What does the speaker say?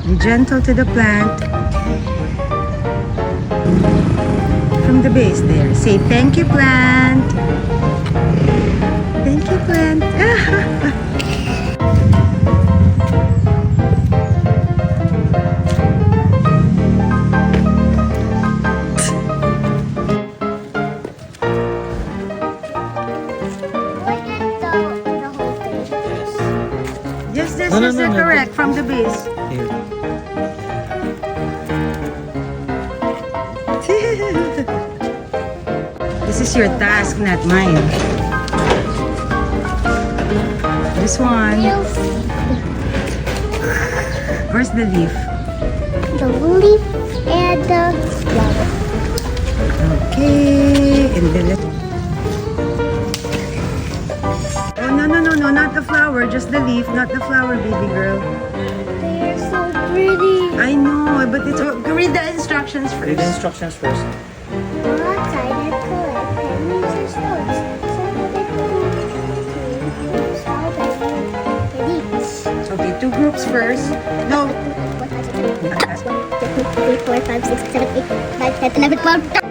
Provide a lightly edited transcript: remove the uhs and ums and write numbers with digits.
Be gentle to the plant. From the base there. Say thank you, plant. Thank you, plant. Yes, No, correct. From the base. Here. This is your task, not mine. This one. Where's the leaf? The leaf and the flower. Okay, and then let. Oh no, not the flower, just the leaf, not the flower, baby girl. They are so pretty. I know, but it's. Oh, read the instructions first. Read the instructions first. Go outside and collect pennies or stones. Okay, two groups first. No. 1, 2, 3, 4, 5, 6, 7, 8, 9, 10, 11, 12.